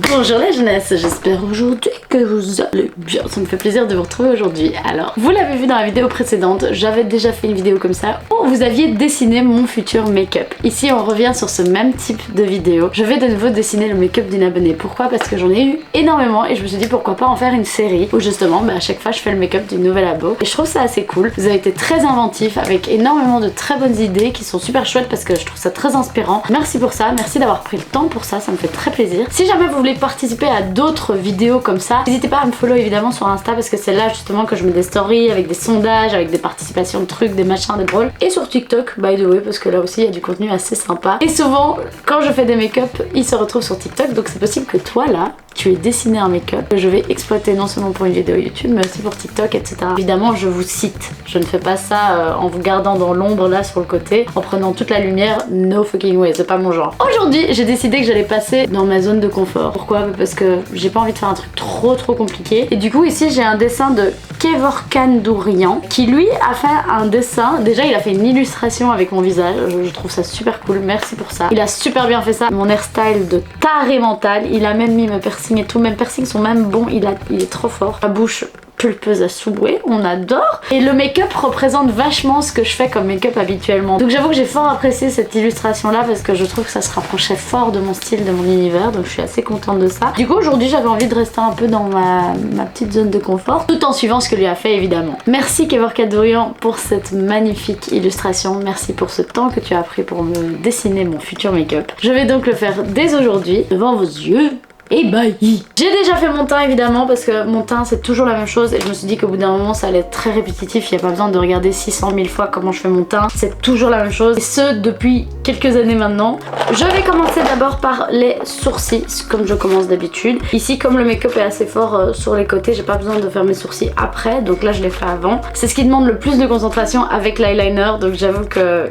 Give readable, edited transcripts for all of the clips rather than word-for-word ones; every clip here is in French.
Bonjour la jeunesse, j'espère aujourd'hui que vous allez bien. Ça me fait plaisir de vous retrouver aujourd'hui. Alors, vous l'avez vu dans la vidéo précédente, j'avais déjà fait une vidéo comme ça où vous aviez dessiné mon futur make-up. Ici, on revient sur ce même type de vidéo. Je vais de nouveau dessiner le make-up d'une abonnée. Pourquoi? Parce que j'en ai eu énormément et je me suis dit pourquoi pas en faire une série où justement, à chaque fois, je fais le make-up d'une nouvelle abo. Et je trouve ça assez cool. Vous avez été très inventifs avec énormément de très bonnes idées qui sont super chouettes parce que je trouve ça très inspirant. Merci pour ça, merci d'avoir pris le temps pour ça me fait très plaisir. Si jamais vous voulez participer à d'autres vidéos comme ça, n'hésitez pas à me follow évidemment sur Insta parce que c'est là justement que je mets des stories avec des sondages, avec des participations de trucs, des machins, des drôles. Et sur TikTok, by the way, parce que là aussi il y a du contenu assez sympa. Et souvent, quand je fais des make-up, ils se retrouvent sur TikTok, donc c'est possible que toi là, tu aies dessiné un make-up que je vais exploiter non seulement pour une vidéo YouTube, mais aussi pour TikTok, etc. Évidemment, je vous cite. Je ne fais pas ça en vous gardant dans l'ombre là sur le côté, en prenant toute la lumière. No fucking way, c'est pas mon genre. Aujourd'hui, j'ai décidé que j'allais passer dans ma zone de confort. Pourquoi? Parce que j'ai pas envie de faire un truc trop compliqué. Et du coup, ici, j'ai un dessin de Kevorkan Dourian qui lui a fait un dessin. Déjà, il a fait une illustration avec mon visage. Je trouve ça super cool. Merci pour ça. Il a super bien fait ça. Mon hairstyle de taré mental. Il a même mis mes piercings et tout. Mes piercings sont même bons. Il est trop fort. La bouche pulpeuse à souhait, on adore. Et le make-up représente vachement ce que je fais comme make-up habituellement. Donc j'avoue que j'ai fort apprécié cette illustration là parce que je trouve que ça se rapprochait fort de mon style, de mon univers, donc je suis assez contente de ça. Du coup aujourd'hui j'avais envie de rester un peu dans ma petite zone de confort, tout en suivant ce que lui a fait évidemment. Merci Kevorkan Dourian pour cette magnifique illustration, merci pour ce temps que tu as pris pour me dessiner mon futur make-up. Je vais donc le faire dès aujourd'hui, devant vos yeux. Et bye. J'ai déjà fait mon teint évidemment parce que mon teint c'est toujours la même chose et je me suis dit qu'au bout d'un moment ça allait être très répétitif, il n'y a pas besoin de regarder 600 000 fois comment je fais mon teint, c'est toujours la même chose et ce depuis quelques années maintenant. Je vais commencer d'abord par les sourcils comme je commence d'habitude. Ici comme le make-up est assez fort sur les côtés, j'ai pas besoin de faire mes sourcils après, donc là je les fais avant. C'est ce qui demande le plus de concentration avec l'eyeliner, donc j'avoue que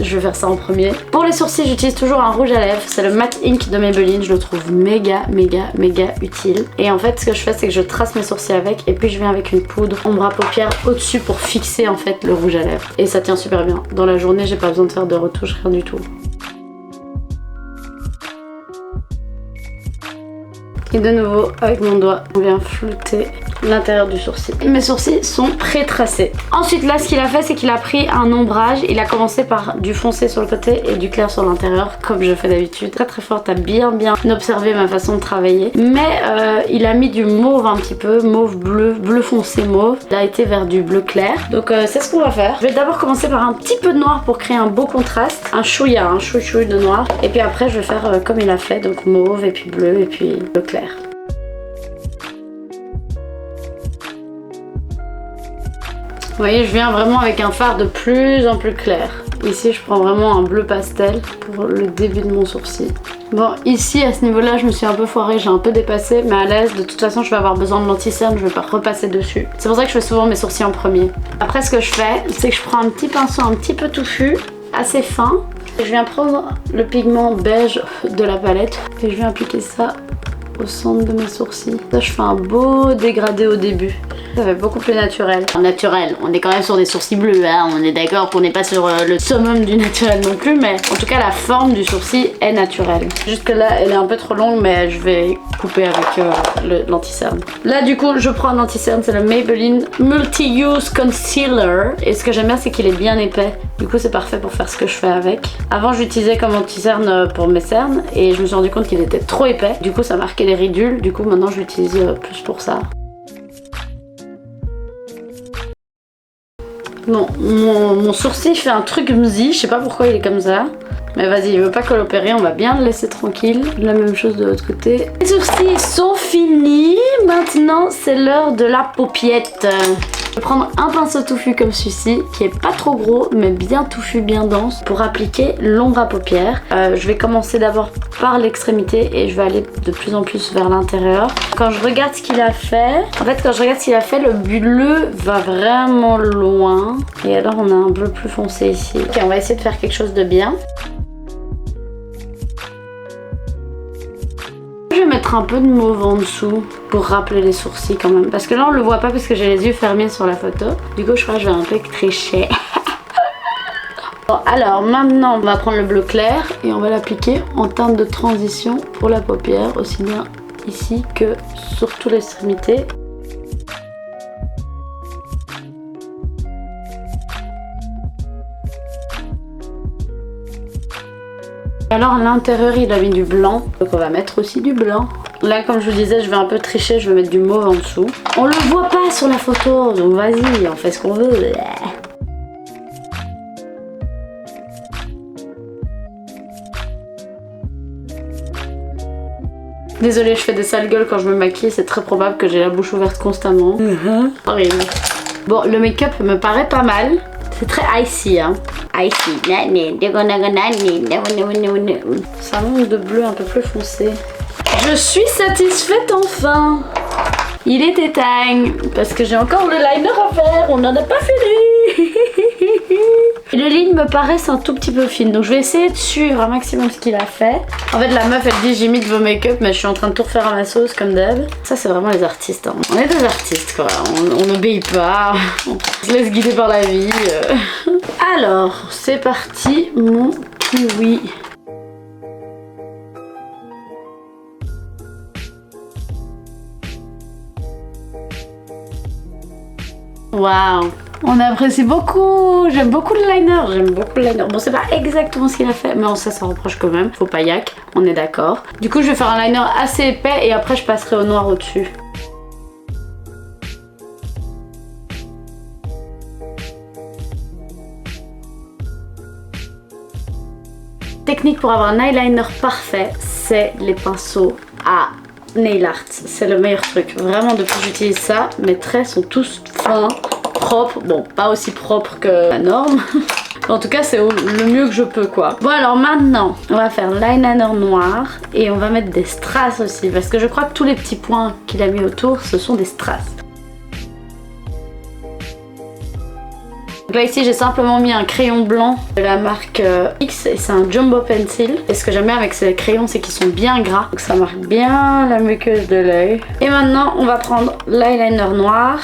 je vais faire ça en premier. Pour les sourcils, j'utilise toujours un rouge à lèvres. C'est le Matte Ink de Maybelline. Je le trouve méga utile. Et en fait, ce que je fais, c'est que je trace mes sourcils avec et puis je viens avec une poudre ombre à paupières au-dessus pour fixer en fait le rouge à lèvres. Et ça tient super bien. Dans la journée, j'ai pas besoin de faire de retouche, rien du tout. Et de nouveau, avec mon doigt, on vient flouter l'intérieur du sourcil. Mes sourcils sont pré-tracés. Ensuite, là, ce qu'il a fait, c'est qu'il a pris un ombrage. Il a commencé par du foncé sur le côté et du clair sur l'intérieur, comme je fais d'habitude. Très fort, t'as bien observé ma façon de travailler. Mais il a mis du mauve un petit peu, mauve bleu foncé mauve. Il a été vers du bleu clair. Donc c'est ce qu'on va faire. Je vais d'abord commencer par un petit peu de noir pour créer un beau contraste. Un chouïa, un chouï de noir. Et puis après, je vais faire comme il a fait, donc mauve et puis bleu et puis bleu clair. Vous voyez, je viens vraiment avec un fard de plus en plus clair. Ici, je prends vraiment un bleu pastel pour le début de mon sourcil. Bon, ici, à ce niveau-là, je me suis un peu foirée, j'ai un peu dépassé, mais à l'aise. De toute façon, je vais avoir besoin de l'anti-cerne, je vais pas repasser dessus. C'est pour ça que je fais souvent mes sourcils en premier. Après, ce que je fais, c'est que je prends un petit pinceau un petit peu touffu, assez fin. Et je viens prendre le pigment beige de la palette et je viens appliquer ça au centre de mes sourcils. Là, je fais un beau dégradé au début. Ça fait beaucoup plus naturel. Naturel, on est quand même sur des sourcils bleus, hein. On est d'accord qu'on n'est pas sur le summum du naturel non plus, mais en tout cas la forme du sourcil est naturelle. Jusque là, elle est un peu trop longue, mais je vais couper avec l'anti-cerne. Là, du coup, je prends un anti-cerne, c'est le Maybelline Multi-Use Concealer. Et ce que j'aime bien, c'est qu'il est bien épais. Du coup, c'est parfait pour faire ce que je fais avec. Avant, j'utilisais comme anti-cerne pour mes cernes et je me suis rendu compte qu'il était trop épais. Du coup, ça marquait les ridules. Du coup, maintenant, je l'utilise plus pour ça. Bon, mon sourcil fait un truc mzi, je sais pas pourquoi il est comme ça. Mais vas-y, il veut pas coopérer, on va bien le laisser tranquille. La même chose de l'autre côté. Les sourcils sont finis. Maintenant, c'est l'heure de la paupiette. Je vais prendre un pinceau touffu comme celui-ci, qui est pas trop gros, mais bien touffu, bien dense, pour appliquer l'ombre à paupières. Je vais commencer d'abord par l'extrémité et je vais aller de plus en plus vers l'intérieur. Quand je regarde ce qu'il a fait, le bleu va vraiment loin. Et alors on a un bleu plus foncé ici. Ok, on va essayer de faire quelque chose de bien. Je vais mettre un peu de mauve en dessous pour rappeler les sourcils quand même. Parce que là on le voit pas parce que j'ai les yeux fermés sur la photo. Du coup je crois que je vais un peu tricher. Bon, alors maintenant on va prendre le bleu clair et on va l'appliquer en teinte de transition pour la paupière, aussi bien ici que sur toute l'extrémité. Alors à l'intérieur il a mis du blanc, donc on va mettre aussi du blanc. Là comme je vous disais je vais un peu tricher, je vais mettre du mauve en dessous. On le voit pas sur la photo, donc vas-y on fait ce qu'on veut. Désolée, je fais des sales gueules quand je me maquille, c'est très probable que j'ai la bouche ouverte constamment. Horrible. Bon, le make-up me paraît pas mal. C'est très icy, hein. Icy. Ça manque de bleu un peu plus foncé. Je suis satisfaite enfin. Il était time parce que j'ai encore le liner à faire. On n'en a pas fini. Et les lignes me paraissent un tout petit peu fines, donc je vais essayer de suivre un maximum ce qu'il a fait. En fait la meuf elle dit j'imite vos make-up mais je suis en train de tout refaire à ma sauce comme d'hab. Ça c'est vraiment les artistes, hein. On est des artistes quoi, on n'obéit pas, on se laisse guider par la vie. Alors c'est parti mon kiwi. Waouh, on apprécie beaucoup, j'aime beaucoup le liner, Bon c'est pas exactement ce qu'il a fait, mais ça s'en reproche quand même, faut pas yak, on est d'accord. Du coup je vais faire un liner assez épais et après je passerai au noir au-dessus. Technique pour avoir un eyeliner parfait, c'est les pinceaux à nail art, c'est le meilleur truc. Vraiment depuis que j'utilise ça, mes traits sont tous fins, propres. Bon, pas aussi propres que la norme. En tout cas, c'est le mieux que je peux quoi. Bon alors maintenant, on va faire l'eyeliner noir et on va mettre des strass aussi. Parce que je crois que tous les petits points qu'il a mis autour, ce sont des strass. Donc là ici j'ai simplement mis un crayon blanc de la marque X et c'est un Jumbo Pencil. Et ce que j'aime bien avec ces crayons c'est qu'ils sont bien gras. Donc ça marque bien la muqueuse de l'œil. Et maintenant on va prendre l'eyeliner noir.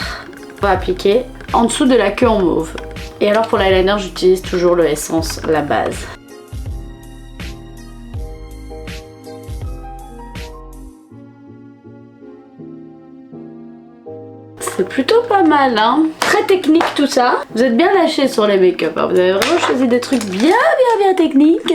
On va appliquer en dessous de la queue en mauve. Et alors pour l'eyeliner j'utilise toujours le Essence, la base. C'est plutôt pas mal, hein. Très technique tout ça. Vous êtes bien lâchés sur les make-up, hein. Vous avez vraiment choisi des trucs bien techniques.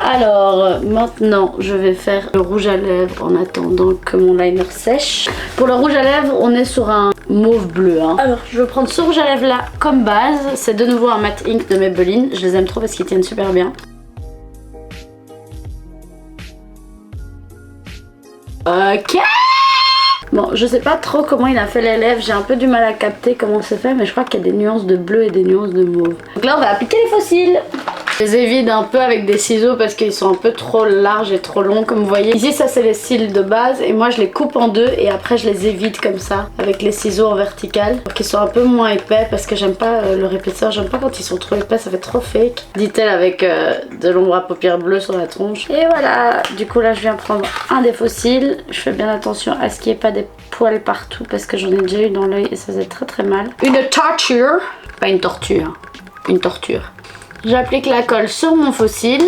Alors maintenant je vais faire le rouge à lèvres en attendant que mon liner sèche. Pour le rouge à lèvres on est sur un mauve bleu, hein. Alors je vais prendre ce rouge à lèvres là comme base. C'est de nouveau un matte ink de Maybelline. Je les aime trop parce qu'ils tiennent super bien. Ok. Bon, je sais pas trop comment il a fait les lèvres, j'ai un peu du mal à capter comment c'est fait, mais je crois qu'il y a des nuances de bleu et des nuances de mauve. Donc là, on va appliquer les fossiles. Je les évite un peu avec des ciseaux parce qu'ils sont un peu trop larges et trop longs comme vous voyez. Ici ça c'est les cils de base et moi je les coupe en deux et après je les évite comme ça avec les ciseaux en vertical pour qu'ils soient un peu moins épais parce que j'aime pas leur épaisseur, j'aime pas quand ils sont trop épais, ça fait trop fake. Dit-elle avec de l'ombre à paupières bleues sur la tronche. Et voilà, du coup là je viens prendre un des fossiles. Je fais bien attention à ce qu'il n'y ait pas des poils partout parce que j'en ai déjà eu dans l'œil et ça faisait très mal. Une torture, pas une torture, une torture. J'applique la colle sur mon fossile,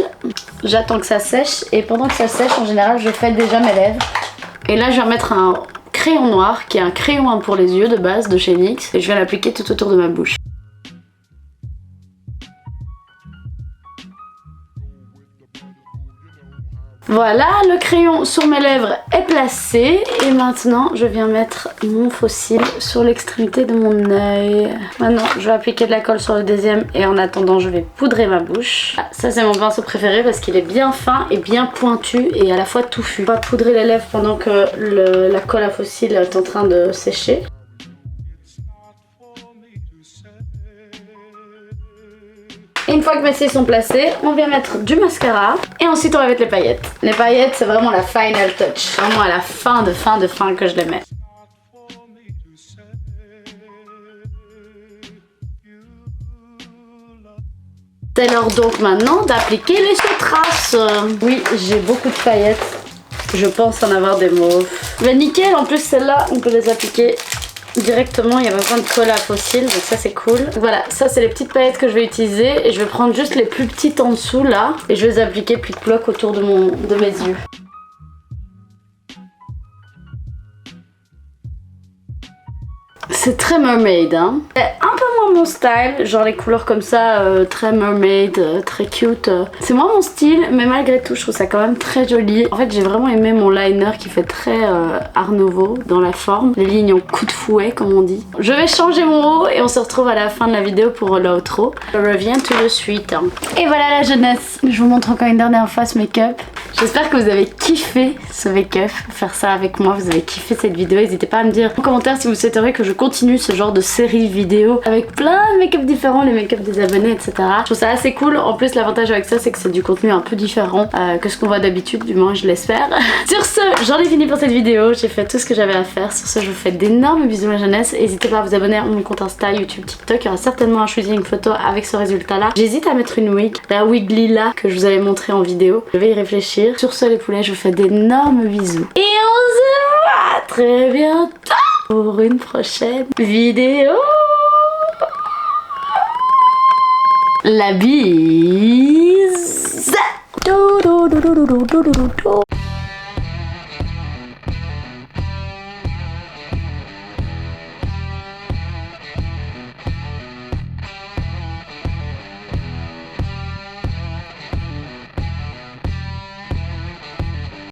j'attends que ça sèche et pendant que ça sèche en général je fais déjà mes lèvres. Et là je vais mettre un crayon noir qui est un crayon pour les yeux de base de chez NYX et je vais l'appliquer tout autour de ma bouche. Voilà, le crayon sur mes lèvres est placé et maintenant je viens mettre mon fossile sur l'extrémité de mon œil. Maintenant je vais appliquer de la colle sur le deuxième et en attendant je vais poudrer ma bouche. Ça c'est mon pinceau préféré parce qu'il est bien fin et bien pointu et à la fois touffu. On va poudrer les lèvres pendant que la colle à fossile est en train de sécher. Et une fois que mes cils sont placés, on vient mettre du mascara et ensuite on va mettre les paillettes. Les paillettes c'est vraiment la final touch, vraiment à la fin que je les mets. C'est l'heure donc maintenant d'appliquer les strass. Oui, j'ai beaucoup de paillettes, je pense en avoir des mauves. Mais nickel, en plus celles-là on peut les appliquer directement, il n'y a pas besoin de colle à fossile, donc ça c'est cool. Voilà, ça c'est les petites paillettes que je vais utiliser et je vais prendre juste les plus petites en dessous là et je vais les appliquer plic-ploc autour de mes yeux. C'est très mermaid, hein. C'est un peu moins mon style, genre les couleurs comme ça, très mermaid, très cute. C'est moins mon style, mais malgré tout, je trouve ça quand même très joli. En fait, j'ai vraiment aimé mon liner qui fait très Art Nouveau dans la forme. Les lignes en coup de fouet, comme on dit. Je vais changer mon haut et on se retrouve à la fin de la vidéo pour l'outro. Je reviens tout de suite. Et voilà la jeunesse. Je vous montre encore une dernière fois ce make-up. J'espère que vous avez kiffé ce make-up, faire ça avec moi, vous avez kiffé cette vidéo. N'hésitez pas à me dire en commentaire si vous souhaiteriez que je continue ce genre de série vidéo avec plein de make-up différents, les make-up des abonnés, etc. Je trouve ça assez cool. En plus, l'avantage avec ça, c'est que c'est du contenu un peu différent que ce qu'on voit d'habitude, du moins je l'espère. Sur ce, j'en ai fini pour cette vidéo. J'ai fait tout ce que j'avais à faire. Sur ce, je vous fais d'énormes bisous ma jeunesse. N'hésitez pas à vous abonner à mon compte Insta, YouTube, TikTok. Il y aura certainement un shooting photo avec ce résultat-là. J'hésite à mettre une wig, la wig lila que je vous avais montré en vidéo. Je vais y réfléchir. Sur ce, les poulets, je vous fais d'énormes bisous. Et on se voit très bientôt pour une prochaine vidéo. La bise.